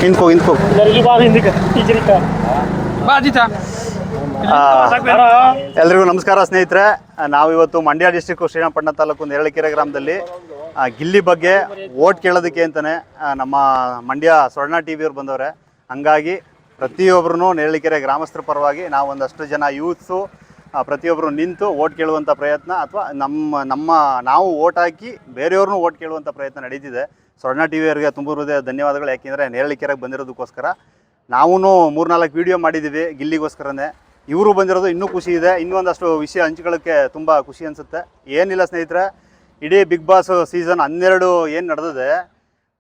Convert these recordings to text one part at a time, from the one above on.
ಇನ್ಕೋ ಎಲ್ರಿಗೂ ನಮಸ್ಕಾರ ಸ್ನೇಹಿತರೆ. ನಾವಿವತ್ತು ಮಂಡ್ಯ ಡಿಸ್ಟ್ರಿಕ್ಟ್ ಶ್ರೀರಂಗಪಟ್ಟಣ ತಾಲೂಕು ನೇರಳಕೆರೆ ಗ್ರಾಮದಲ್ಲಿ ಗಿಲ್ಲಿ ಬಗ್ಗೆ ಓಟ್ ಕೇಳೋದಕ್ಕೆ ಅಂತಲೇ ನಮ್ಮ ಮಂಡ್ಯ ಸ್ವರ್ಣ ಟಿ ವಿಯವ್ರು ಬಂದವ್ರೆ. ಹಂಗಾಗಿ ಪ್ರತಿಯೊಬ್ಬರೂ ನೇರಳಕೆರೆ ಗ್ರಾಮಸ್ಥರ ಪರವಾಗಿ ನಾವು ಒಂದಷ್ಟು ಜನ ಯೂತ್ಸು ಪ್ರತಿಯೊಬ್ಬರು ನಿಂತು ಓಟ್ ಕೇಳುವಂಥ ಪ್ರಯತ್ನ ಅಥವಾ ನಾವು ಓಟ್ ಹಾಕಿ ಬೇರೆಯವ್ರನ್ನೂ ಓಟ್ ಕೇಳುವಂಥ ಪ್ರಯತ್ನ ನಡೀತಿದೆ. ಸ್ವರ್ಣ ಟಿ ವಿಯವರಿಗೆ ತುಂಬ ಹೃದಯ ಧನ್ಯವಾದಗಳು. ಯಾಕೆಂದರೆ ನೇರಳಕೆರೆಗೆ ಬಂದಿರೋದಕ್ಕೋಸ್ಕರ ನಾವು 3-4 ವೀಡಿಯೋ ಮಾಡಿದ್ದೀವಿ ಗಿಲ್ಲಿಗೋಸ್ಕರನೇ. ಇವರು ಬಂದಿರೋದು ಇನ್ನೂ ಖುಷಿ ಇದೆ. ಇನ್ನೊಂದಷ್ಟು ವಿಷಯ ಹಂಚ್ಕೊಳ್ಳೋಕ್ಕೆ ತುಂಬ ಖುಷಿ ಅನಿಸುತ್ತೆ. ಏನಿಲ್ಲ ಸ್ನೇಹಿತರೆ, ಇಡೀ ಬಿಗ್ ಬಾಸ್ ಸೀಸನ್ 12 ಏನು ನಡೆದಿದೆ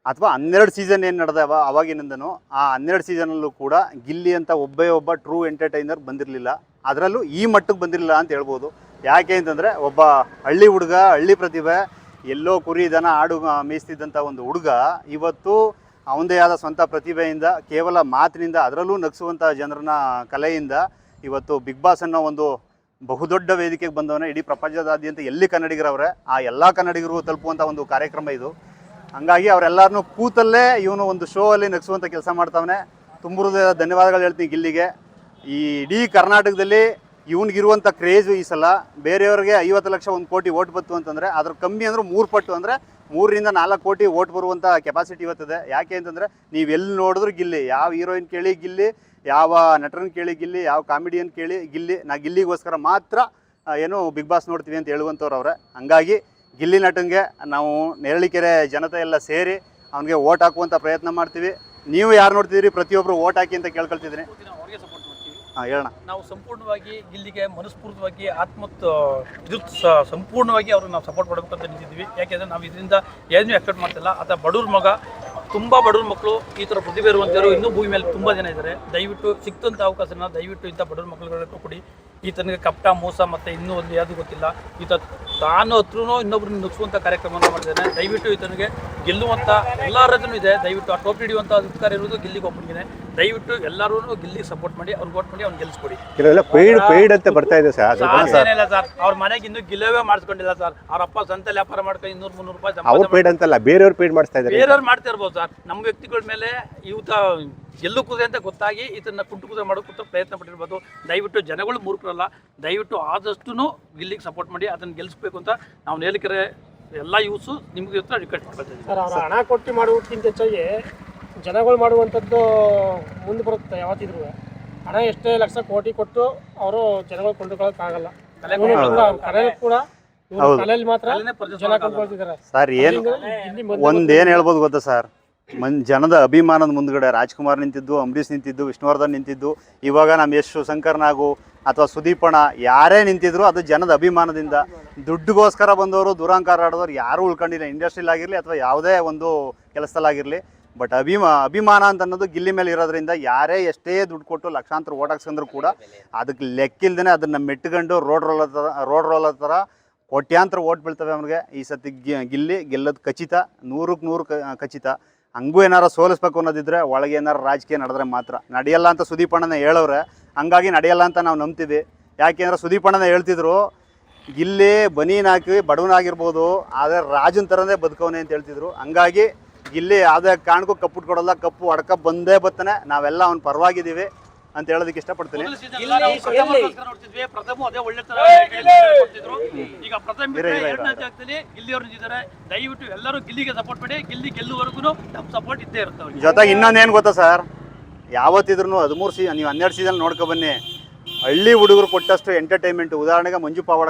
ಅಥವಾ 12 ಸೀಸನ್ ಏನು ನಡೆದ ಅವಾಗಿನಿಂದನೂ ಆ 12 ಸೀಸನಲ್ಲೂ ಕೂಡ ಗಿಲ್ಲಿ ಅಂತ ಒಬ್ಬ ಟ್ರೂ ಎಂಟರ್ಟೈನರ್ ಬಂದಿರಲಿಲ್ಲ. ಅದರಲ್ಲೂ ಈ ಮಟ್ಟಕ್ಕೆ ಬಂದಿರಲಿಲ್ಲ ಅಂತ ಹೇಳ್ಬೋದು. ಯಾಕೆ ಅಂತಂದರೆ ಒಬ್ಬ ಹಳ್ಳಿ ಹುಡುಗ, ಹಳ್ಳಿ ಪ್ರತಿಭೆ, ಎಲ್ಲೋ ಕುರಿ ದನ ಆಡು ಮೇಯಿಸ್ತಿದ್ದಂಥ ಒಂದು ಹುಡುಗ ಇವತ್ತು ಅವನದೇ ಆದ ಸ್ವಂತ ಪ್ರತಿಭೆಯಿಂದ, ಕೇವಲ ಮಾತಿನಿಂದ, ಅದರಲ್ಲೂ ನಗಿಸುವಂಥ ಜನರನ್ನ ಕಲೆಯಿಂದ ಇವತ್ತು ಬಿಗ್ ಬಾಸ್ ಅನ್ನೋ ಒಂದು ಬಹುದೊಡ್ಡ ವೇದಿಕೆಗೆ ಬಂದವನೇ. ಇಡೀ ಪ್ರಪಂಚದಾದ್ಯಂತ ಎಲ್ಲಿ ಕನ್ನಡಿಗರವ್ರೆ ಆ ಎಲ್ಲ ಕನ್ನಡಿಗರು ತಲುಪುವಂಥ ಒಂದು ಕಾರ್ಯಕ್ರಮ ಇದು. ಹಂಗಾಗಿ ಅವರೆಲ್ಲರನ್ನೂ ಕೂತಲ್ಲೇ ಇವನು ಒಂದು ಶೋ ಅಲ್ಲಿ ನಗಿಸುವಂಥ ಕೆಲಸ ಮಾಡ್ತಾವನೆ. ತುಂಬ ಹೃದಯದ ಧನ್ಯವಾದಗಳು ಹೇಳ್ತೀನಿ ಗಿಲ್ಲಿಗೆ. ಈ ಇಡೀ ಕರ್ನಾಟಕದಲ್ಲಿ ಇವನಿಗಿರುವಂಥ ಕ್ರೇಜು ಈ ಸಲ ಬೇರೆಯವ್ರಿಗೆ 50 ಲಕ್ಷ 1 ಕೋಟಿ ಓಟ್ ಬಂತು ಅಂತಂದರೆ ಅದ್ರ ಕಮ್ಮಿ ಅಂದ್ರೆ 3 ಪಟ್ಟು, ಅಂದರೆ 3-4 ಕೋಟಿ ಓಟ್ ಬರುವಂಥ ಕೆಪಾಸಿಟಿ ಇವತ್ತಿದೆ. ಯಾಕೆ ಅಂತಂದರೆ ನೀವು ಎಲ್ಲಿ ನೋಡಿದ್ರು ಗಿಲ್ಲಿ, ಯಾವ ಹೀರೋಯಿನ್ ಕೇಳಿ ಗಿಲ್ಲಿ, ಯಾವ ನಟರನ್ನ ಕೇಳಿ ಗಿಲ್ಲಿ, ಯಾವ ಕಾಮಿಡಿಯನ್ ಕೇಳಿ ಗಿಲ್ಲಿ. ಗಿಲ್ಲಿಗೋಸ್ಕರ ಮಾತ್ರ ಏನು ಬಿಗ್ ಬಾಸ್ ನೋಡ್ತೀವಿ ಅಂತ ಹೇಳುವಂಥವ್ರು ಅವರೇ. ಹಂಗಾಗಿ ಗಿಲ್ಲಿ ನಟನಿಗೆ ನಾವು ನೇರಳಕೆರೆ ಜನತೆ ಎಲ್ಲ ಸೇರಿ ಅವನಿಗೆ ಓಟ್ ಹಾಕುವಂಥ ಪ್ರಯತ್ನ ಮಾಡ್ತೀವಿ. ನೀವು ಯಾರು ನೋಡ್ತಿದ್ದೀರಿ ಪ್ರತಿಯೊಬ್ಬರು ಓಟ್ ಹಾಕಿ ಅಂತ ಕೇಳ್ಕೊಳ್ತಿದ್ದೀನಿ. ಹೇಳೋಣ. ನಾವು ಸಂಪೂರ್ಣವಾಗಿ ಗಿಲ್ಲಿಗೆ ಮನಸ್ಫೂರ್ತಿಯಾಗಿ ಸಂಪೂರ್ಣವಾಗಿ ಅವ್ರಿಗೆ ನಾವು ಸಪೋರ್ಟ್ ಮಾಡಬೇಕು ಅಂತ ನಿಂತಿದ್ವಿ. ಯಾಕೆಂದರೆ ನಾವು ಇದರಿಂದ ಏನೂ ಎಕ್ಸ್ಪೆಕ್ಟ್ ಮಾಡ್ತಿಲ್ಲ. ಆತ ಬಡವ್ರ ಮಗ, ತುಂಬ ಬಡವ್ರ ಮಕ್ಕಳು, ಈ ಥರ ಪ್ರತಿಭೆ ಇರುವಂಥವ್ರು ಇನ್ನೂ ಭೂಮಿ ಮೇಲೆ ತುಂಬ ಜನ ಇದ್ದಾರೆ. ದಯವಿಟ್ಟು ಸಿಕ್ತಂಥ ಅವಕಾಶನ ದಯವಿಟ್ಟು ಇಂಥ ಬಡವ್ರ ಮಕ್ಕಳುಗಳಿಗೆ ಕೊಡಿ. ಈತನಿಗೆ ಕಪಟ, ಮೋಸ ಮತ್ತು ಇನ್ನೂ ಒಂದು ಯಾವುದು ಗೊತ್ತಿಲ್ಲ. ಈತ ತಾನು ಹತ್ರನೂ ಇನ್ನೊಬ್ರನ್ನ ನುಗ್ಸುವಂಥ ಕಾರ್ಯಕ್ರಮವನ್ನು ಮಾಡಿದ್ದಾನೆ. ದಯವಿಟ್ಟು ಈತನಿಗೆ ಗೆಲ್ಲುವಂಥ ಎಲ್ಲ ರಜನೂ ಇದೆ. ದಯವಿಟ್ಟು ಆ ಟೋಪಿ ಹಿಡಿಯುವಂಥ ಅಧಿಕಾರ ಇರೋದು ಗಿಲ್ಲಿಗೆ ಒಬ್ಬನಿಗೆ. ದಯವಿಟ್ಟು ಎಲ್ಲರೂ ಗಿಲ್ಲಿಗೆ ಸಪೋರ್ಟ್ ಮಾಡಿ, ಅವ್ರಿಗೆ ಓಟ್ ಮಾಡಿ ಅವ್ನು ಗೆಲ್ಲಿಸ್ಕೊಡಿ. ಪೇಯ್ಡ್ ಅಂತ ಬರ್ತಾ ಇದೆ ಸರ್. ಏನಿಲ್ಲ ಸರ್, ಅವ್ರ ಮನೆಗೆ ಇನ್ನೂ ಗಿಲ್ಲವೇ ಮಾಡಿಸ್ಕೊಂಡಿಲ್ಲ ಸರ್. ಅವ್ರಪ್ಪ ಸ್ವಂತಲ್ಲಿ ವ್ಯಾಪಾರ ಮಾಡ್ಕೊಂಡು 200-300 ರೂಪಾಯಿ ಅವ್ರು ಪೇಯ್ಡ್ ಅಂತಲ್ಲ, ಬೇರೆಯವ್ರು ಪೇಯ್ಡ್ ಮಾಡಿಸ್ತಾ ಇದ್ದಾರೆ. ಬೇರೆಯವ್ರು ಮಾಡ್ತಾ ಇರ್ಬೋದು ಸರ್. ನಮ್ಮ ವ್ಯಕ್ತಿಗಳ ಮೇಲೆ ಇವತ್ತ ಗೆಲ್ಲು ಕುದುರೆ ಅಂತ ಗೊತ್ತಾಗಿ ಇದನ್ನ ಕುಂಟು ಕುದುರೆ ಮಾಡೋಕೆ ಪ್ರಯತ್ನ ಪಟ್ಟಿರ್ಬೋದು. ದಯವಿಟ್ಟು ಜನಗಳು ಮೂರ್ಖರಲ್ಲ. ದಯವಿಟ್ಟು ಆದಷ್ಟು ಗಿಲ್ಲಿಗೆ ಸಪೋರ್ಟ್ ಮಾಡಿ ಅದನ್ನು ಗೆಲ್ಲಿಸ್ಬೇಕು ಅಂತ ನಾವು ನೇರಳಕೆರೆ ಎಲ್ಲ ಯೂಸು ನಿಮಗೆ ರಿಕ್ವೆಸ್ಟ್ ಮಾಡ್ತೀವಿ ಸರ್. ಅವ್ರು ಹಣ ಕೊಟ್ಟು ಮಾಡುವುದಕ್ಕಿಂತ ಹೆಚ್ಚಾಗಿ ಜನಗಳು ಮಾಡುವಂಥದ್ದು ಮುಂದೆ ಬರುತ್ತೆ. ಯಾವತ್ತಿದ್ರು ಹಣ ಎಷ್ಟೇ ಲಕ್ಷ ಕೋಟಿ ಕೊಟ್ಟು ಅವರು ಜನಗಳು ಕೊಂಡುಕೊಳ್ಳೋಕ್ಕಾಗಲ್ಲ. ಕಲೆಯಲ್ಲಿ ಕೂಡ ಕಲೆಯಲ್ಲಿ ಮಾತ್ರ ಜನ ಕೊಂಡ್ಕೊಳ್ತಿದ್ದಾರೆ ಸರ್. ಒಂದೇನು ಹೇಳ್ಬೋದು ಗೊತ್ತಾ ಸರ್, ಜನದ ಅಭಿಮಾನದ ಮುಂದ್ಗಡೆ ರಾಜ್ಕುಮಾರ್ ನಿಂತಿದ್ದು, ಅಂಬರೀಷ್ ನಿಂತಿದ್ದು, ವಿಷ್ಣುವರ್ಧನ್ ನಿಂತಿದ್ದು, ಇವಾಗ ನಮ್ಮ ಯಶ್ ಶಂಕರ್ನಾಗು ಅಥವಾ ಸುದೀಪಣ್ಣ ಯಾರೇ ನಿಂತಿದ್ರು ಅದು ಜನದ ಅಭಿಮಾನದಿಂದ. ದುಡ್ಡುಗೋಸ್ಕರ ಬಂದವರು, ದುರಾಂಕಾರ ಆಡೋರು ಯಾರೂ ಉಳ್ಕೊಂಡಿಲ್ಲ, ಇಂಡಸ್ಟ್ರಿಲ್ ಆಗಿರಲಿ ಅಥವಾ ಯಾವುದೇ ಒಂದು ಕೆಲಸದಲ್ಲಾಗಿರಲಿ. ಬಟ್ ಅಭಿಮಾನ ಅಂತ ಅನ್ನೋದು ಗಿಲ್ಲಿ ಮೇಲೆ ಇರೋದ್ರಿಂದ ಯಾರೇ ಎಷ್ಟೇ ದುಡ್ಡು ಕೊಟ್ಟು ಲಕ್ಷಾಂತರ ಓಟ್ ಹಾಕ್ಸ್ಕೊಂಡ್ರು ಕೂಡ ಅದಕ್ಕೆ ಲೆಕ್ಕಿಲ್ದೇ ಅದನ್ನು ಮೆಟ್ಕೊಂಡು ರೋಡ್ ರೋಲರ್ ಥರ ಕೋಟ್ಯಾಂತರ ಓಟ್ ಬೀಳ್ತವೆ ಅವನಿಗೆ. ಈ ಸತಿ ಗಿಲ್ಲಿ ಗೆಲ್ಲೋದು ಖಚಿತ, 100ಕ್ಕೆ 100 ಖಚಿತ. ಹಂಗೂ ಏನಾರು ಸೋಲಿಸ್ಬೇಕು ಅನ್ನೋದಿದ್ರೆ ಒಳಗೆ ಏನಾರು ರಾಜಕೀಯ ನಡೆದ್ರೆ ಮಾತ್ರ. ನಡೆಯಲ್ಲ ಅಂತ ಸುದೀಪಣ್ಣನ ಹೇಳೋರೆ, ಹಂಗಾಗಿ ನಡೆಯಲ್ಲ ಅಂತ ನಾವು ನಂಬ್ತೀವಿ. ಯಾಕೆಂದ್ರೆ ಸುದೀಪಣ್ಣನ ಹೇಳ್ತಿದ್ರು ಗಿಲ್ಲಿ ಬನೀನ್ ಹಾಕಿ ಬಡವನಾಗಿರ್ಬೋದು ಆದರೆ ರಾಜನ ಥರನೇ ಬದುಕವನೇ ಅಂತ ಹೇಳ್ತಿದ್ರು. ಹಂಗಾಗಿ ಗಿಲ್ಲಿ ಯಾವುದೇ ಕಾರಣಕ್ಕೂ ಕಪ್ಪು ಕೊಡಲ್ಲ, ಕಪ್ಪು ಹೊಡ್ಕ ಬಂದೇ ಬರ್ತಾನೆ. ನಾವೆಲ್ಲ ಅವ್ನ ಪರವಾಗಿದ್ದೀವಿ ಅಂತ ಹೇಳೋದಕ್ಕೆ ಇಷ್ಟಪಡ್ತೀನಿ. ದಯವಿಟ್ಟು ಎಲ್ಲರೂ ಗಿಲ್ಲಿಗೆ ಸಪೋರ್ಟ್ ಮಾಡಿ. ಗಿಲ್ಲಿ ಗೆಲ್ಲುವರೆಗೂ ನಮ್ಮ ಸಪೋರ್ಟ್ ಇದ್ದೇ ಇರುತ್ತೆ. ಜೊತೆಗೆ ಇನ್ನೊಂದೇನು ಗೊತ್ತಾ ಸರ್, ಯಾವತ್ತಿದ್ರು 13 ನೀವು 12 ಸೀಸನ್ ನೋಡ್ಕೊ ಬನ್ನಿ. ಹಳ್ಳಿ ಹುಡುಗರು ಕೊಟ್ಟಷ್ಟು ಎಂಟರ್ಟೈನ್ಮೆಂಟ್, ಉದಾಹರಣೆಗೆ ಮಂಜು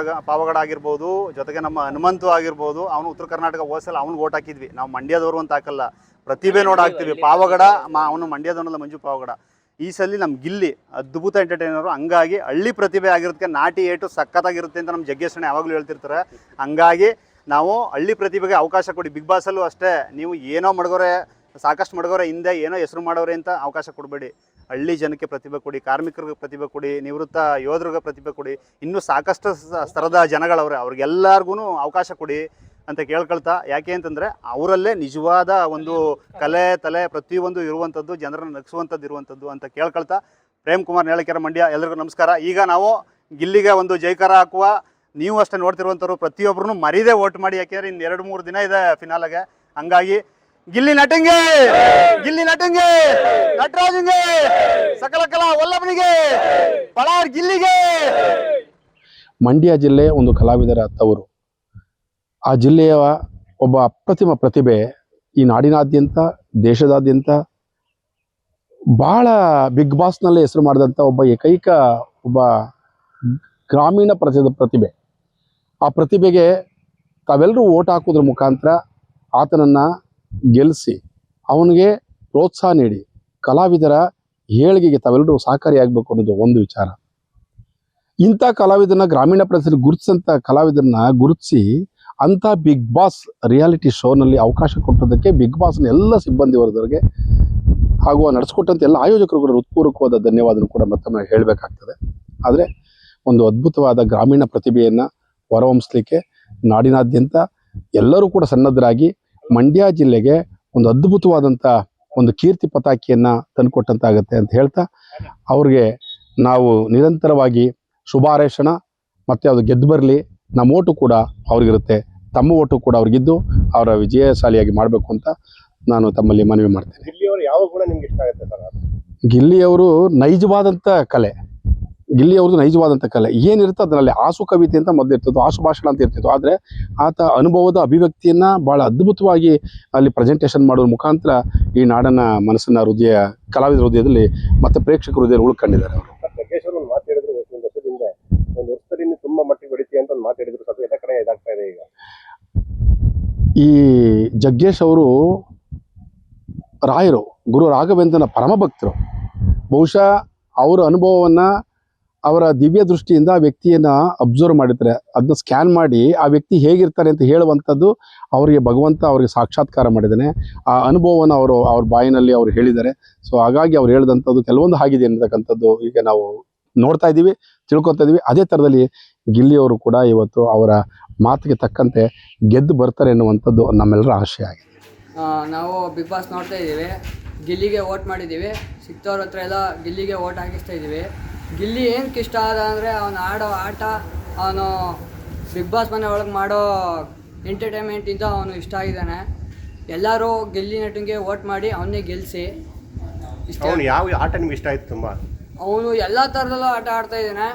ಪಾವಗಡ ಆಗಿರ್ಬೋದು, ಜೊತೆಗೆ ನಮ್ಮ ಹನುಮಂತು ಆಗಿರ್ಬೋದು. ಅವನು ಉತ್ತರ ಕರ್ನಾಟಕ ಹೋಸಲ ಅವ್ನಿಗೆ ಓಟ್ ಹಾಕಿದ್ವಿ ನಾವು. ಮಂಡ್ಯದವರು ಅಂತ ಹಾಕಲ್ಲ, ಪ್ರತಿಭೆ ನೋಡಿ ಹಾಕ್ತೀವಿ. ಪಾವಗಡ ಅವನು ಮಂಡ್ಯದವನಲ್ಲ, ಮಂಜು ಪಾವಗಡ. ಈ ಸಲ ನಮ್ಮ ಗಿಲ್ಲಿ ಅದ್ಭುತ ಎಂಟರ್ಟೈನರು. ಹಂಗಾಗಿ ಹಳ್ಳಿ ಪ್ರತಿಭೆ ಆಗಿರೋದಕ್ಕೆ ನಾಟಿ ಏಟು ಸಖತ್ತಾಗಿರುತ್ತೆ ಅಂತ ನಮ್ಮ ಜಗ್ಗೇಶಣ್ಣ ಯಾವಾಗಲೂ ಹೇಳ್ತಿರ್ತಾರೆ. ಹಂಗಾಗಿ ನಾವು ಹಳ್ಳಿ ಪ್ರತಿಭೆಗೆ ಅವಕಾಶ ಕೊಡಿ. ಬಿಗ್ ಬಾಸಲ್ಲೂ ಅಷ್ಟೇ, ನೀವು ಏನೋ ಮಡಗೋರೆ, ಸಾಕಷ್ಟು ಮಡಗೋರೆ ಹಿಂದೆ ಏನೋ ಹೆಸರು ಮಾಡೋರೆ ಅಂತ ಅವಕಾಶ ಕೊಡಬೇಡಿ. ಹಳ್ಳಿ ಜನಕ್ಕೆ ಪ್ರತಿಭೆ ಕೊಡಿ, ಕಾರ್ಮಿಕರಿಗೆ ಪ್ರತಿಭೆ ಕೊಡಿ, ನಿವೃತ್ತ ಯೋಧರಿಗೆ ಪ್ರತಿಭೆ ಕೊಡಿ. ಇನ್ನೂ ಸಾಕಷ್ಟು ಸ್ತರದ ಜನಗಳವ್ರೆ, ಅವ್ರಿಗೆಲ್ಲರಿಗೂ ಅವಕಾಶ ಕೊಡಿ ಅಂತ ಕೇಳ್ಕೊಳ್ತಾ. ಯಾಕೆ ಅಂತಂದರೆ ಅವರಲ್ಲೇ ನಿಜವಾದ ಒಂದು ಕಲೆ ತಲೆ ಪ್ರತಿಯೊಂದು ಇರುವಂಥದ್ದು, ಜನರನ್ನು ನಗಿಸುವಂಥದ್ದು ಇರುವಂಥದ್ದು ಅಂತ ಕೇಳ್ಕೊಳ್ತಾ. ಪ್ರೇಮ್ ಕುಮಾರ್, ನೇರಳಕೆರೆ, ಮಂಡ್ಯ. ಎಲ್ರಿಗೂ ನಮಸ್ಕಾರ. ಈಗ ನಾವು ಗಿಲ್ಲಿಗೆ ಒಂದು ಜೈಕಾರ ಹಾಕುವ, ನೀವು ಅಷ್ಟೇ ನೋಡ್ತಿರುವಂಥವ್ರು ಪ್ರತಿಯೊಬ್ಬರೂ ಮರೀದೇ ಓಟ್ ಮಾಡಿ. ಯಾಕೆಂದರೆ ಇನ್ನು 2-3 ದಿನ ಇದೆ ಫಿನಾಲೆಗೆ. ಹಂಗಾಗಿ ಗಿಲ್ಲಿ ನಟಂಗೆ, ಗಿಲ್ಲಿ ನಟಂಗೆ, ನಟರಾಜಂಗೆ, ಸಕಲ ಕಲಾ ವಲ್ಲಭನಿಗೆ, ಪಳಾರ್ ಗಿಲ್ಲಿಗೆ. ಮಂಡ್ಯ ಜಿಲ್ಲೆ ಒಂದು ಕಲಾವಿದರ ತವರು. ಆ ಜಿಲ್ಲೆಯ ಒಬ್ಬ ಅಪ್ರತಿಮ ಪ್ರತಿಭೆ ಈ ನಾಡಿನಾದ್ಯಂತ, ದೇಶದಾದ್ಯಂತ ಬಹಳ ಬಿಗ್ ಬಾಸ್ನಲ್ಲೇ ಹೆಸರು ಮಾಡಿದಂಥ ಒಬ್ಬ ಏಕೈಕ ಒಬ್ಬ ಗ್ರಾಮೀಣ ಪ್ರತಿಭೆ. ಆ ಪ್ರತಿಭೆಗೆ ತಾವೆಲ್ಲರೂ ಓಟ್ ಹಾಕೋದ್ರ ಮುಖಾಂತರ ಆತನನ್ನು ಗೆಲ್ಲಿಸಿ ಅವನಿಗೆ ಪ್ರೋತ್ಸಾಹ ನೀಡಿ ಕಲಾವಿದರ ಏಳಿಗೆಗೆ ತಾವೆಲ್ಲರೂ ಸಹಕಾರಿಯಾಗಬೇಕು ಅನ್ನೋದು ಒಂದು ವಿಚಾರ. ಇಂಥ ಕಲಾವಿದರನ್ನ ಗ್ರಾಮೀಣ ಪ್ರದೇಶದಲ್ಲಿ ಗುರುತಿಸಂಥ ಕಲಾವಿದರನ್ನ ಗುರುತಿಸಿ ಅಂಥ ಬಿಗ್ ಬಾಸ್ ರಿಯಾಲಿಟಿ ಶೋನಲ್ಲಿ ಅವಕಾಶ ಕೊಟ್ಟೋದಕ್ಕೆ ಬಿಗ್ ಬಾಸ್ನ ಎಲ್ಲ ಸಿಬ್ಬಂದಿ ವರ್ಗದವರಿಗೆ ಹಾಗೂ ನಡೆಸ್ಕೊಟ್ಟಂಥ ಎಲ್ಲ ಆಯೋಜಕರು ಕೂಡ ಹೃತ್ಪೂರ್ವಕವಾದ ಧನ್ಯವಾದವನ್ನು ಕೂಡ ಮತ್ತೊಮ್ಮೆ ಹೇಳಬೇಕಾಗ್ತದೆ. ಆದರೆ ಒಂದು ಅದ್ಭುತವಾದ ಗ್ರಾಮೀಣ ಪ್ರತಿಭೆಯನ್ನು ಹೊರಹೊಮ್ಮಿಸಲಿಕ್ಕೆ ನಾಡಿನಾದ್ಯಂತ ಎಲ್ಲರೂ ಕೂಡ ಸನ್ನದ್ಧರಾಗಿ ಮಂಡ್ಯ ಜಿಲ್ಲೆಗೆ ಒಂದು ಅದ್ಭುತವಾದಂಥ ಒಂದು ಕೀರ್ತಿ ಪತಾಕಿಯನ್ನು ತಂದುಕೊಟ್ಟಂತಾಗತ್ತೆ ಅಂತ ಹೇಳ್ತಾ ಅವ್ರಿಗೆ ನಾವು ನಿರಂತರವಾಗಿ ಶುಭ ಹಾರೈಸೋಣ. ಮತ್ತು ಅದು ಗೆದ್ದು ಬರಲಿ, ನಮ್ಮ ಓಟು ಕೂಡ ಅವ್ರಿಗಿರುತ್ತೆ, ತಮ್ಮ ಓಟು ಕೂಡ ಅವ್ರಿಗಿದ್ದು ಅವರ ವಿಜಯಶಾಲಿಯಾಗಿ ಮಾಡಬೇಕು ಅಂತ ನಾನು ತಮ್ಮಲ್ಲಿ ಮನವಿ ಮಾಡ್ತೇನೆ. ಗಿಲ್ಲಿಯವರು ಯಾವ ಗುಣ ನಿಮ್ಗೆ ಇಷ್ಟ ಆಗುತ್ತೆ ಸರ್? ಗಿಲ್ಲಿಯವರು ನೈಜವಾದಂಥ ಕಲೆ, ಗಿಲ್ಲಿಯವ್ರದ್ದು ನೈಜವಾದಂಥ ಕಲೆ ಏನಿರುತ್ತೆ ಅದರಲ್ಲಿ ಆಸು ಕವಿತೆ ಅಂತ ಮೊದಲು ಇರ್ತಿತ್ತು, ಆಸು ಭಾಷಣ ಅಂತ ಇರ್ತಿತ್ತು. ಆದರೆ ಆತ ಅನುಭವದ ಅಭಿವ್ಯಕ್ತಿಯನ್ನು ಭಾಳ ಅದ್ಭುತವಾಗಿ ಅಲ್ಲಿ ಪ್ರೆಸೆಂಟೇಷನ್ ಮಾಡೋದ್ರ ಮುಖಾಂತರ ಈ ನಾಡನ್ನ ಮನಸ್ಸನ್ನ ಕಲಾವಿದರ ಹೃದಯದಲ್ಲಿ ಮತ್ತು ಪ್ರೇಕ್ಷಕರ ಹೃದಯದಲ್ಲಿ ಉಳ್ಕೊಂಡಿದ್ದಾರೆ ಅವರು. ಜಗ್ಗೇಶ್ ಅವರು ಒಂದು ಮಾತು ಹೇಳಿದ್ರು, ಒಂದು ವರ್ಷದಿಂದ ಒಂದು ವರ್ಷದಲ್ಲಿ ತುಂಬ ಮಟ್ಟಿಗೆ ಹೊಡಿತಿ ಅಂತ ಒಂದು ಮಾತು ಹೇಳಿದ್ರು. ಸ್ವಲ್ಪ ಎಲ್ಲ ಕಡೆ ಇದಾಗ್ತಾ ಇದೆ ಈಗ. ಈ ಜಗ್ಗೇಶ್ ಅವರು ರಾಯರು, ಗುರು ರಾಘವೇಂದ್ರನ ಪರಮ ಭಕ್ತರು. ಬಹುಶಃ ಅವರ ಅನುಭವವನ್ನು ಅವರ ದಿವ್ಯ ದೃಷ್ಟಿಯಿಂದ ಆ ವ್ಯಕ್ತಿಯನ್ನು ಅಬ್ಸರ್ವ್ ಮಾಡಿರ್ತಾರೆ, ಅದನ್ನ ಸ್ಕ್ಯಾನ್ ಮಾಡಿ ಆ ವ್ಯಕ್ತಿ ಹೇಗಿರ್ತಾರೆ ಅಂತ ಹೇಳುವಂಥದ್ದು ಅವರಿಗೆ ಭಗವಂತ ಅವರಿಗೆ ಸಾಕ್ಷಾತ್ಕಾರ ಮಾಡಿದ್ದಾನೆ. ಆ ಅನುಭವವನ್ನು ಅವ್ರ ಬಾಯಿನಲ್ಲಿ ಅವರು ಹೇಳಿದ್ದಾರೆ. ಸೊ ಹಾಗಾಗಿ ಅವ್ರು ಹೇಳಿದಂಥದ್ದು ಕೆಲವೊಂದು ಆಗಿದೆ ಅನ್ನತಕ್ಕಂಥದ್ದು ಈಗ ನಾವು ನೋಡ್ತಾ ಇದ್ದೀವಿ, ತಿಳ್ಕೊತಾ ಇದ್ದೀವಿ. ಅದೇ ಥರದಲ್ಲಿ ಗಿಲ್ಲಿಯವರು ಕೂಡ ಇವತ್ತು ಅವರ ಮಾತಿಗೆ ತಕ್ಕಂತೆ ಗೆದ್ದು ಬರ್ತಾರೆ ಎನ್ನುವಂಥದ್ದು ನಮ್ಮೆಲ್ಲರ ಆಶಯ ಆಗಿದೆ. ನಾವು ಬಿಗ್ ಬಾಸ್ ನೋಡ್ತಾ ಇದ್ದೀವಿ, ಗಿಲ್ಲಿಗೆ ವೋಟ್ ಮಾಡಿದ್ದೀವಿ. ಸಿಕ್ತವ್ರ ಹತ್ರ ಎಲ್ಲ ಗಿಲ್ಲಿಗೆ ವೋಟ್ ಹಾಕಿಸ್ತಾ ಇದ್ದೀವಿ. ಗಿಲ್ಲಿ ಏನಕ್ಕೆ ಇಷ್ಟ ಆದ ಅಂದರೆ ಅವನು ಆಡೋ ಆಟ, ಅವನು ಬಿಗ್ ಬಾಸ್ ಮನೆ ಒಳಗೆ ಮಾಡೋ ಎಂಟರ್ಟೈನ್ಮೆಂಟಿಂದ ಅವನು ಇಷ್ಟ ಆಗಿದ್ದಾನೆ. ಎಲ್ಲರೂ ಗಿಲ್ಲಿ ನಟನಿಗೆ ವೋಟ್ ಮಾಡಿ ಅವನ್ನೇ ಗೆಲ್ಲಿಸಿ. ಅವನು ಯಾವ ಆಟ ನಿಮ್ಗೆ ಇಷ್ಟ ಆಯ್ತು ತುಂಬ? ಅವನು ಎಲ್ಲ ಥರದಲ್ಲೂ ಆಟ ಆಡ್ತಾ ಇದ್ದಾನೆ.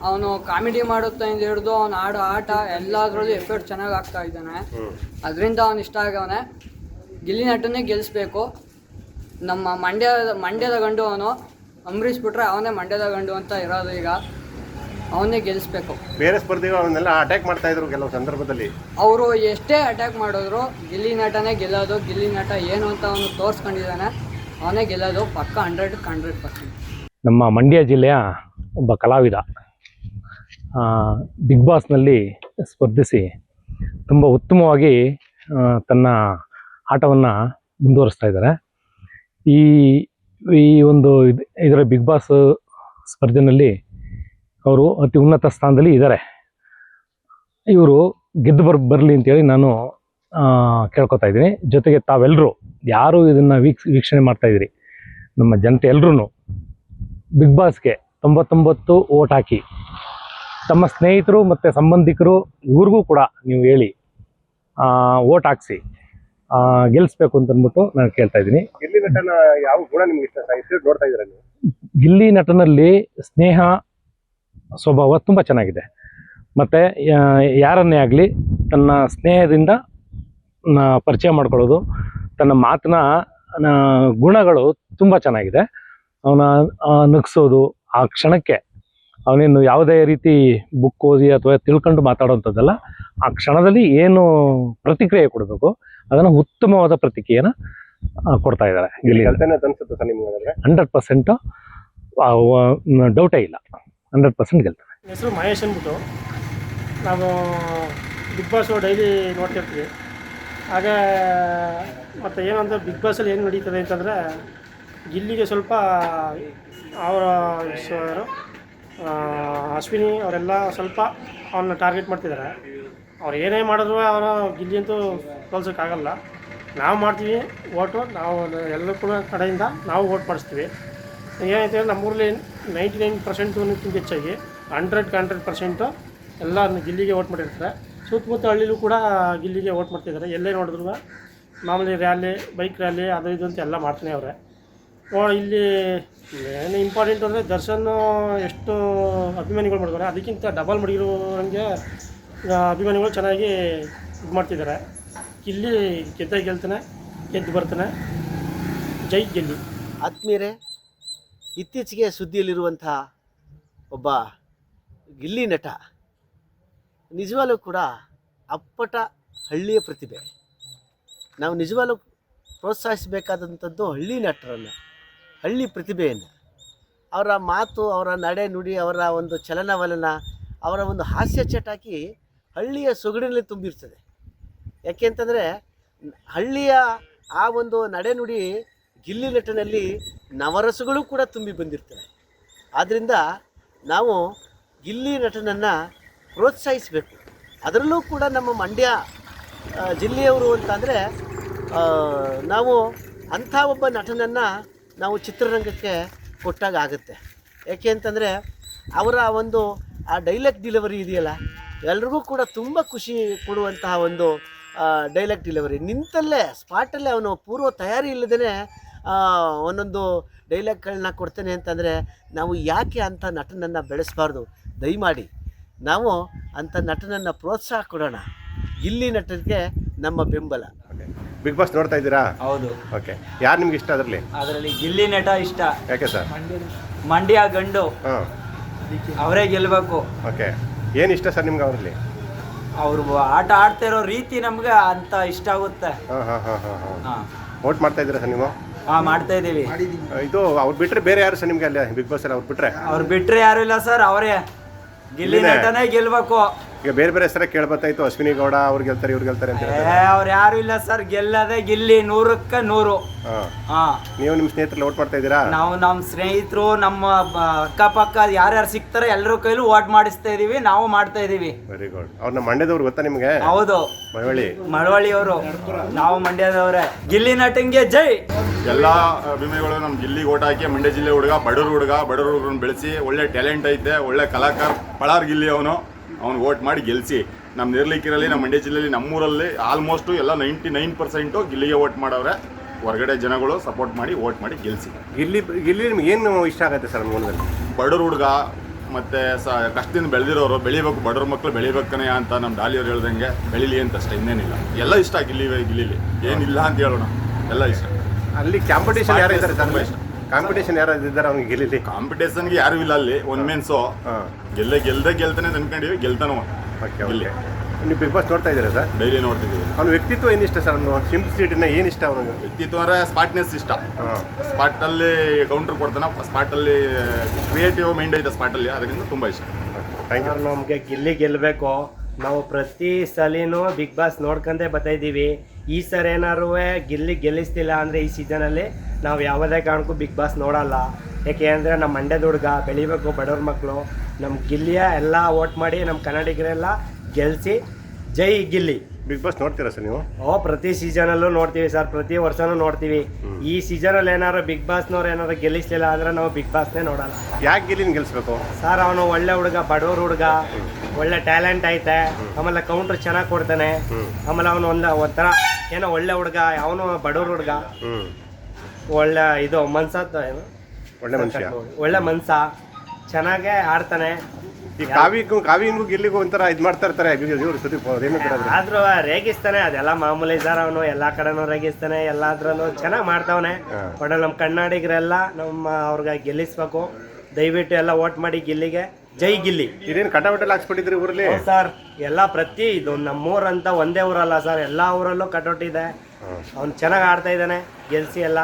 ಅವನು ಕಾಮಿಡಿ ಮಾಡೋದ್ರಿಂದ ಹಿಡಿದು ಅವನು ಆಡೋ ಆಟ ಎಲ್ಲದರಲ್ಲೂ ಎಫರ್ಟ್ ಚೆನ್ನಾಗಿ ಆಗ್ತಾ ಇದ್ದಾನೆ. ಅದರಿಂದ ಅವನು ಇಷ್ಟ ಆಗವನೆ. ಗಿಲ್ಲಿ ನಟನ್ನೇ ಗೆಲ್ಲಿಸ್ಬೇಕು. ನಮ್ಮ ಮಂಡ್ಯದ ಗಂಡು ಅವನು. ಅಂಬರೀಷ್ ಬಿಟ್ರೆ ಅವನೇ ಮಂಡ್ಯದ ಗಂಡು ಅಂತ ಇರೋದು. ಈಗ ಅವನ್ನೇ ಗೆಲ್ಲಿಸ್ಬೇಕು. ಬೇರೆ ಸ್ಪರ್ಧಿಗಳು ಅವನ್ನೆಲ್ಲ ಅಟ್ಯಾಕ್ ಮಾಡ್ತಾ ಇದ್ರು ಕೆಲವು ಸಂದರ್ಭದಲ್ಲಿ. ಅವರು ಎಷ್ಟೇ ಅಟ್ಯಾಕ್ ಮಾಡಿದ್ರು ಗಿಲ್ಲಿ ನಟನೇ ಗೆಲ್ಲೋದು. ಗಿಲ್ಲಿ ನಟ ಏನು ಅಂತ ಅವನು ತೋರಿಸ್ಕೊಂಡಿದ್ದಾನೆ, ಅವನೇ ಗೆಲ್ಲೋದು ಪಕ್ಕ 100%. ನಮ್ಮ ಮಂಡ್ಯ ಜಿಲ್ಲೆಯ ಒಬ್ಬ ಕಲಾವಿದ ಬಿಗ್ ಬಾಸ್ನಲ್ಲಿ ಸ್ಪರ್ಧಿಸಿ ತುಂಬ ಉತ್ತಮವಾಗಿ ತನ್ನ ಆಟವನ್ನು ಮುಂದುವರಿಸ್ತಾ ಇದ್ದಾರೆ. ಈ ಒಂದು ಇದರ ಬಿಗ್ ಬಾಸ್ ಸ್ಪರ್ಧೆಯಲ್ಲಿ ಅವರು ಅತಿ ಉನ್ನತ ಸ್ಥಾನದಲ್ಲಿ ಇದ್ದಾರೆ. ಇವರು ಗೆದ್ದು ಬರಲಿ ಅಂತೇಳಿ ನಾನು ಕೇಳ್ಕೊತಾ ಇದ್ದೀನಿ. ಜೊತೆಗೆ ತಾವೆಲ್ಲರೂ ಯಾರು ಇದನ್ನು ವೀಕ್ಷಣೆ ಮಾಡ್ತಾಯಿದ್ದೀರಿ, ನಮ್ಮ ಜನತೆ ಎಲ್ಲರೂ ಬಿಗ್ ಬಾಸ್ಗೆ 99 ಓಟ್ ಹಾಕಿ ತಮ್ಮ ಸ್ನೇಹಿತರು ಮತ್ತು ಸಂಬಂಧಿಕರು ಇವ್ರಿಗೂ ಕೂಡ ನೀವು ಹೇಳಿ ಓಟ್ ಹಾಕಿಸಿ ಗೆಲ್ಲಿಸ್ಬೇಕು ಅಂತಂದ್ಬಿಟ್ಟು ನಾನು ಕೇಳ್ತಾ ಇದ್ದೀನಿ. ಗಿಲ್ಲಿ ನಟನ ಯಾವ ಗುಣ ನಿಮ್ಗೆ ಇಷ್ಟ ನೋಡ್ತಾ ಇದ್ದೀರಾ ನೀವು? ಗಿಲ್ಲಿ ನಟನಲ್ಲಿ ಸ್ನೇಹ ಸ್ವಭಾವ ತುಂಬ ಚೆನ್ನಾಗಿದೆ. ಮತ್ತು ಯಾರನ್ನೇ ಆಗಲಿ ತನ್ನ ಸ್ನೇಹದಿಂದ ಪರಿಚಯ ಮಾಡ್ಕೊಳ್ಳೋದು, ತನ್ನ ಮಾತಿನ ಗುಣಗಳು ತುಂಬ ಚೆನ್ನಾಗಿದೆ. ಅವನ ನಗಿಸೋದು, ಆ ಕ್ಷಣಕ್ಕೆ ಅವನೇನು ಯಾವುದೇ ರೀತಿ ಬುಕ್ ಓದಿ ಅಥವಾ ತಿಳ್ಕೊಂಡು ಮಾತಾಡೋವಂಥದ್ದಲ್ಲ. ಆ ಕ್ಷಣದಲ್ಲಿ ಏನು ಪ್ರತಿಕ್ರಿಯೆ ಕೊಡಬೇಕು ಅದನ್ನು ಉತ್ತಮವಾದ ಪ್ರತಿಕ್ರಿಯೆಯನ್ನು ಕೊಡ್ತಾ ಇದ್ದಾರೆ ಗಿಲ್ಲಿ. 100% ಡೌಟೇ ಇಲ್ಲ, 100% ಗೆಲ್ತಾರೆ. ಹೆಸರು ಮಹೇಶ್ ಅಂದ್ಬಿಟ್ಟು. ನಾವು ಬಿಗ್ ಬಾಸ್ ಡೈಲಿ ನೋಡ್ತಿರ್ತೀವಿ. ಹಾಗೆ ಮತ್ತು ಏನು ಅಂತ ಬಿಗ್ ಬಾಸಲ್ಲಿ ಏನು ನಡೀತದೆ ಅಂತಂದರೆ, ಗಿಲ್ಲಿಗೆ ಸ್ವಲ್ಪ ಅವರ ಅಶ್ವಿನಿ ಅವರೆಲ್ಲ ಸ್ವಲ್ಪ ಅವನ್ನ ಟಾರ್ಗೆಟ್ ಮಾಡ್ತಿದ್ದಾರೆ. ಅವ್ರು ಏನೇ ಮಾಡಿದ್ರು ಅವರ ಗಿಲ್ಲಿ ಅಂತೂ ಸೋಲ್ಸೋಕ್ಕಾಗಲ್ಲ. ನಾವು ಮಾಡ್ತೀವಿ ಓಟು, ನಾವು ಎಲ್ಲರೂ ಕೂಡ ಕಡೆಯಿಂದ ನಾವು ಓಟ್ ಮಾಡಿಸ್ತೀವಿ. ಏನೈತೆ ನಮ್ಮೂರಲ್ಲಿ 99% ಹೆಚ್ಚಾಗಿ 100% ಎಲ್ಲ ಗಿಲ್ಲಿಗೆ ಓಟ್ ಮಾಡಿರ್ತಾರೆ. ಸುತ್ತಮುತ್ತ ಹಳ್ಳಿಲೂ ಕೂಡ ಗಿಲ್ಲಿಗೆ ಓಟ್ ಮಾಡ್ತಿದ್ದಾರೆ. ಎಲ್ಲೇ ನೋಡಿದ್ರು ಮಾಮೂಲಿ ರ್ಯಾಲಿ, ಬೈಕ್ ರ್ಯಾಲಿ ಅದು ಇದು ಅಂತ ಎಲ್ಲ ಮಾಡ್ತಾನೆ ಅವರೇ. ಇಲ್ಲಿ ಏನು ಇಂಪಾರ್ಟೆಂಟ್ ಅಂದರೆ ದರ್ಶನ್ ಎಷ್ಟು ಅಭಿಮಾನಿಗಳು ಮಾಡ್ತಾರೆ ಅದಕ್ಕಿಂತ ಡಬಲ್ ಮಡಗಿರೋಂಗೆ ಅಭಿಮಾನಿಗಳು ಚೆನ್ನಾಗಿ ಇದು ಮಾಡ್ತಿದ್ದಾರೆ. ಗಿಲ್ಲಿ ಗೆಲ್ತಾನೆ, ಗೆದ್ದು ಬರ್ತಾನೆ. ಜೈ ಗಿಲ್ಲಿ. ಆತ್ಮೀಯರೇ, ಇತ್ತೀಚೆಗೆ ಸುದ್ದಿಯಲ್ಲಿರುವಂಥ ಒಬ್ಬ ಗಿಲ್ಲಿ ನಟ ನಿಜವಾಗ್ಲೂ ಕೂಡ ಅಪ್ಪಟ ಹಳ್ಳಿಯ ಪ್ರತಿಭೆ. ನಾವು ನಿಜವಾಗ್ಲೂ ಪ್ರೋತ್ಸಾಹಿಸಬೇಕಾದಂಥದ್ದು ಹಳ್ಳಿ ನಟರನ್ನು, ಹಳ್ಳಿ ಪ್ರತಿಭೆಯನ್ನು. ಅವರ ಮಾತು, ಅವರ ನಡೆ ನುಡಿ, ಅವರ ಒಂದು ಚಲನವಲನ, ಅವರ ಒಂದು ಹಾಸ್ಯ ಚಟಾಕಿ ಹಳ್ಳಿಯ ಸೊಗಡಿನಲ್ಲಿ ತುಂಬಿರ್ತದೆ. ಯಾಕೆ ಅಂತಂದರೆ ಹಳ್ಳಿಯ ಆ ಒಂದು ನಡೆನುಡಿ ಗಿಲ್ಲಿ ನಟನಲ್ಲಿ ನವರಸಗಳು ಕೂಡ ತುಂಬಿ ಬಂದಿರ್ತವೆ. ಆದ್ದರಿಂದ ನಾವು ಗಿಲ್ಲಿ ನಟನನ್ನು ಪ್ರೋತ್ಸಾಹಿಸಬೇಕು. ಅದರಲ್ಲೂ ಕೂಡ ನಮ್ಮ ಮಂಡ್ಯ ಜಿಲ್ಲೆಯವರು ಅಂತಂದರೆ ನಾವು ಅಂಥ ಒಬ್ಬ ನಟನನ್ನು ನಾವು ಚಿತ್ರರಂಗಕ್ಕೆ ಕೊಟ್ಟಾಗ ಆಗುತ್ತೆ. ಯಾಕೆ ಅಂತಂದರೆ ಅವರ ಒಂದು ಆ ಡೈಲಾಗ್ ಡೆಲಿವರಿ ಇದೆಯಲ್ಲ, ಎಲ್ರಿಗೂ ಕೂಡ ತುಂಬ ಖುಷಿ ಕೊಡುವಂತಹ ಒಂದು ಡೈಲಾಗ್ ಡೆಲಿವರಿ. ನಿಂತಲ್ಲೇ ಸ್ಪಾಟಲ್ಲೇ ಅವನು ಪೂರ್ವ ತಯಾರಿ ಇಲ್ಲದೇ ಒಂದೊಂದು ಡೈಲಾಗ್ಗಳನ್ನ ಕೊಡ್ತಾನೆ ಅಂತಂದರೆ ನಾವು ಯಾಕೆ ಅಂಥ ನಟನನ್ನು ಬೆಳೆಸಬಾರ್ದು? ದಯಮಾಡಿ ನಾವು ಅಂಥ ನಟನನ್ನು ಪ್ರೋತ್ಸಾಹ ಕೊಡೋಣ. ಗಿಲ್ಲಿ ನಟನಿಗೆ ನಮ್ಮ ಬೆಂಬಲ. ಬಿಗ್ ಬಾಸ್ ನೋಡ್ತಾ ಇದ್ದೀರಾ? ಹೌದು. ಓಕೆ, ಯಾರು ನಿಮ್ಗೆ ಇಷ್ಟ ಅದರಲ್ಲಿ? ಅದರಲ್ಲಿ ಗಿಲ್ಲಿ ನಟ ಇಷ್ಟ. ಯಾಕೆ ಸರ್? ಮಂಡ್ಯ ಗಂಡು, ಹಾಂ, ಅವರೇ ಗೆಲ್ಲಬೇಕು. ಓಕೆ, ಏನು ಇಷ್ಟ ಸರ್ ನಿಮ್ಗೆ ಅವರಲ್ಲಿ? ಅವರು ಆಟ ಆಡ್ತಾ ಇರೋ ರೀತಿ ನಮ್ಗೆ ಅಂತ ಇಷ್ಟ ಆಗುತ್ತೆ. ಹಾಂ ಹಾಂ ಹಾಂ ಹಾಂ ಹಾಂ ಹಾಂ, ವೋಟ್ ಮಾಡ್ತಾ ಇದ್ದೀರಾ ಸರ್ ನೀವು? ಹಾಂ ಮಾಡ್ತಾ ಇದ್ದೀವಿ. ಇದು ಅವ್ರು ಬಿಟ್ಟರೆ ಬೇರೆ ಯಾರು ಸರ್ ನಿಮಗೆ ಅಲ್ಲಿ ಬಿಗ್ ಬಾಸ್ ಅಲ್ಲಿ? ಅವ್ರು ಬಿಟ್ಟರೆ ಅವ್ರು ಬಿಟ್ಟರೆ ಯಾರು ಇಲ್ಲ ಸರ್, ಅವರೇ ಗಿಲ್ಲಿ ನಟನೇ ಗೆಲ್ಬೇಕು. ಈಗ ಬೇರೆ ಬೇರೆ ಹೆಸರೇ ಕೇಳ್ಬತ್ತಾಯ್ತು, ಅಶ್ವಿನಿ ಗೌಡ ಅವ್ರು ಗೆಲ್ತಾರೆ, ಇವ್ರು ಗೆಲ್ತಾರೆ ಅಂತ ಹೇಳ್ತಾರೆ. ಅವ್ರು ಯಾರು ಇಲ್ಲ ಸರ್, ಗೆಲ್ಲದೆ ಗಿಲ್ಲಿ 100ಕ್ಕೆ 100. ಹಾಂ ಹಾಂ, ನೀವು ನಿಮ್ಮ ಸ್ನೇಹಿತರಲ್ಲಿ ವೋಟ್ ಮಾಡ್ತಾ ಇದ್ದೀರಾ? ನಾವು ನಮ್ಮ ಸ್ನೇಹಿತರು, ನಮ್ಮ ಅಕ್ಕಪಕ್ಕ ಯಾರ್ಯಾರು ಸಿಗ್ತಾರೆ ಎಲ್ಲರ ಕೈಲೂ ವಾಟ್ ಮಾಡಿಸ್ತಾ ಇದೀವಿ, ನಾವು ಮಾಡ್ತಾ ಇದೀವಿ. Very good. ಅವ್ರನ್ನ ಮಂಡ್ಯದವ್ರು ಗೊತ್ತಾ ನಿಮಗೆ? ಹೌದು, ಮಳವಳ್ಳಿಯವರು. ನಾವು ಮಂಡ್ಯದವ್ರೆ. ಗಿಲ್ಲಿ ನಟಂಗೆ ಜೈ. ಎಲ್ಲ ಅಭಿಮಾನಿಗಳು ನಮ್ಮ ಗಿಲ್ಲಿಗೆ ಓಟ್ ಹಾಕಿ, ಮಂಡ್ಯ ಜಿಲ್ಲೆ ಹುಡುಗ, ಬಡವ್ರ ಹುಡುಗರನ್ನ ಬೆಳೆಸಿ, ಒಳ್ಳೆ ಟ್ಯಾಲೆಂಟ್ ಐತೆ, ಒಳ್ಳೆ ಕಲಾಕಾರ, ಪಳಾರ್ ಗಿಲ್ಲಿ ಅವನು ವೋಟ್ ಮಾಡಿ ಗೆಲ್ಲಿಸಿ. ನಮ್ಮ ನಿರ್ಲಿಕ್ಕಿರಲ್ಲಿ, ನಮ್ಮ ಮಂಡ್ಯ ಜಿಲ್ಲೆಯಲ್ಲಿ, ನಮ್ಮೂರಲ್ಲಿ ಆಲ್ಮೋಸ್ಟು ಎಲ್ಲ 99% ಗಿಲ್ಲಿಗೆ ವೋಟ್ ಮಾಡವ್ರೆ. ಹೊರಗಡೆ ಜನಗಳು ಸಪೋರ್ಟ್ ಮಾಡಿ ವೋಟ್ ಮಾಡಿ ಗೆಲ್ಲಿಸಿ. ಗಿಲ್ಲಿ ನಿಮ್ಗೆ ಏನು ಇಷ್ಟ ಆಗುತ್ತೆ ಸರ್ ಮೂಲದಲ್ಲಿ? ಬಡವ್ರ ಹುಡುಗ ಮತ್ತು ಕಷ್ಟದಿಂದ ಬೆಳೆದಿರೋರು, ಬೆಳಿಬೇಕು, ಬಡವ್ರ ಮಕ್ಕಳು ಬೆಳಿಬೇಕನೇ ಅಂತ ನಮ್ಮ ಡಾಲಿಯವ್ರು ಹೇಳ್ದಂಗೆ ಬೆಳೀಲಿ ಅಂತ ಅಷ್ಟೇ, ಇನ್ನೇನಿಲ್ಲ. ಎಲ್ಲ ಇಷ್ಟ ಗಿಲ್ಲಿಲಿ, ಏನಿಲ್ಲ ಅಂತ ಹೇಳೋಣ, ಎಲ್ಲ ಇಷ್ಟ. ಅಲ್ಲಿ ಕಾಂಪಿಟೇಷನ್ ಯಾರು ಇದ್ದಾರೆ? ತುಂಬ ಇಷ್ಟ. ಕಾಂಪಿಟೇಷನ್ ಯಾರು ಇದ್ದಾರೆ ಅವ್ನಿಗೆ ಗಿಲ್ಲಿಲಿ? ಕಾಂಪಿಟೇಷನ್ಗೆ ಯಾರು ಇಲ್ಲ ಅಲ್ಲಿ, ಒನ್ ಮೇನ್ಸು. ಗೆಲ್ತಾನೆ ಅನ್ಕೊಂಡಿವಿ, ಗೆಲ್ತಾನೋ. Okay, okay. ನೀವು ಬಿಗ್ ಬಾಸ್ ನೋಡ್ತಾ ಇದ್ದೀರಾ ಸರ್? ಡೈಲಿ ನೋಡ್ತಿದ್ದೀವಿ. ಅವ್ನ ವ್ಯಕ್ತಿತ್ವ ಏನಿಷ್ಟ ಸರ್? ಅವ್ನು ಸಿಂಪ್ಲಿಸಿಟಿನ ಏನಿಷ್ಟ ಅವನಿಗೆ? ವ್ಯಕ್ತಿತ್ವ ಅಂದರೆ ಸ್ಪಾಟ್ನೆಸ್ ಇಷ್ಟ. ಸ್ಪಾಟಲ್ಲಿ ಕೌಂಟರ್ ಕೊಡ್ತಾನೆ, ಸ್ಪಾಟಲ್ಲಿ ಕ್ರಿಯೇಟಿವ್ ಮೈಂಡ್ ಐತೆ ಸ್ಪಾಟಲ್ಲಿ, ಅದರಿಂದ ತುಂಬ ಇಷ್ಟ. Thank you. ನಮಗೆ ಗಿಲ್ಲಿ ಗೆಲ್ಲಬೇಕು. ನಾವು ಪ್ರತಿ ಸಲಿನೂ ಬಿಗ್ ಬಾಸ್ ನೋಡ್ಕೊಂಡೇ ಬರ್ತಾಯಿದ್ದೀವಿ. ಈ ಸರಿ ಏನಾರು ಗಿಲ್ಲಿ ಗೆಲ್ಲಿಸ್ತಿಲ್ಲ ಅಂದರೆ ಈ ಸೀಸನಲ್ಲಿ ನಾವು ಯಾವುದೇ ಕಾರಣಕ್ಕೂ ಬಿಗ್ ಬಾಸ್ ನೋಡಲ್ಲ. ಏಕೆ ಅಂದರೆ ನಮ್ಮ ಮಂಡ್ಯದ ಹುಡುಗ ಬೆಳಿಬೇಕು, ಬಡವ್ರ ಮಕ್ಕಳು. ನಮ್ಮ ಗಿಲ್ಲಿಯ ಎಲ್ಲ ವೋಟ್ ಮಾಡಿ ನಮ್ಮ ಕನ್ನಡಿಗರೆಲ್ಲ ಗೆಲ್ಲಿಸಿ. ಜೈ ಗಿಲ್ಲಿ. ಬಿಗ್ ಬಾಸ್ ನೋಡ್ತೀರಾ ಸರ್ ನೀವು? ಪ್ರತಿ ಸೀಸನಲ್ಲೂ ನೋಡ್ತೀವಿ ಸರ್, ಪ್ರತಿ ವರ್ಷನೂ ನೋಡ್ತೀವಿ. ಈ ಸೀಸನಲ್ಲಿ ಏನಾದ್ರು ಬಿಗ್ ಬಾಸ್ನವ್ರು ಏನಾದ್ರು ಗೆಲ್ಲಿಸ್ಲಿಲ್ಲ ಅಂದರೆ ನಾವು ಬಿಗ್ ಬಾಸ್ನೇ ನೋಡಲ್ಲ. ಯಾಕೆ ಗಿಲ್ಲಿನ ಗೆಲ್ಲಿಸ್ಬೇಕು ಸರ್? ಅವನು ಒಳ್ಳೆ ಹುಡುಗ, ಬಡವ್ರ ಹುಡುಗ, ಒಳ್ಳೆ ಟ್ಯಾಲೆಂಟ್ ಐತೆ. ಆಮೇಲೆ ಕೌಂಟ್ರ್ ಚೆನ್ನಾಗಿ ಕೊಡ್ತಾನೆ. ಆಮೇಲೆ ಅವನು ಒಂಥರ ಏನೋ ಒಳ್ಳೆ ಹುಡುಗ, ಅವನು ಬಡವ್ರ ಹುಡುಗ, ಒಳ್ಳೆ ಇದು ಏನು ಒಳ್ಳೆ ಮನ್ಸ, ಚೆನ್ನಾಗೇ ಆಡ್ತಾನೆ. ಈ ಕಾವಿಗೂ ಗಿಲ್ಲಿಗೂ ಒಂಥರ ಇದು ಮಾಡ್ತಾ ಇರ್ತಾರೆ ಆದ್ರೂ ರೇಗಿಸ್ತಾನೆ, ಅದೆಲ್ಲ ಮಾಮೂಲಿ ಸರ್. ಅವನು ಎಲ್ಲಾ ಕಡೆನೂ ರೇಗಿಸ್ತಾನೆ, ಎಲ್ಲಾದ್ರಲ್ಲೂ ಚೆನ್ನಾಗಿ ಮಾಡ್ತಾವನೆ. ಬಟ್ ನಮ್ಮ ಕನ್ನಡಿಗರೆಲ್ಲ ಅವ್ರಿಗೆ ಗೆಲ್ಲಿಸ್ಬೇಕು. ದಯವಿಟ್ಟು ಎಲ್ಲ ವೋಟ್ ಮಾಡಿ ಗಿಲ್ಲಿಗೆ. ಜೈ ಗಿಲ್ಲಿ. ಇದೇನು ಕಟಾವಟೆಲ್ಲ ಹಾಕ್ಸ್ಬಿಟ್ಟಿದ್ರಿ ಊರಲ್ಲಿ? ಸರ್, ಎಲ್ಲ ಪ್ರತಿ ಇದು ನಮ್ಮೂರಂತ ಒಂದೇ ಊರಲ್ಲ ಸರ್, ಎಲ್ಲ ಊರಲ್ಲೂ ಕಟೌಟ್ ಇದೆ. ಅವ್ನು ಚೆನ್ನಾಗಿ ಆಡ್ತಾ ಇದ್ದಾನೆ, ಗೆಲ್ಸಿ ಎಲ್ಲ.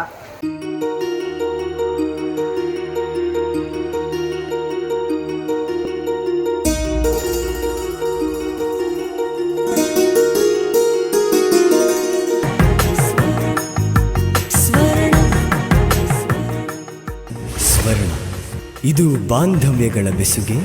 ಸ್ವರ್ಣ, ಇದು ಬಾಂಧವ್ಯಗಳ ಬೆಸುಗೆ,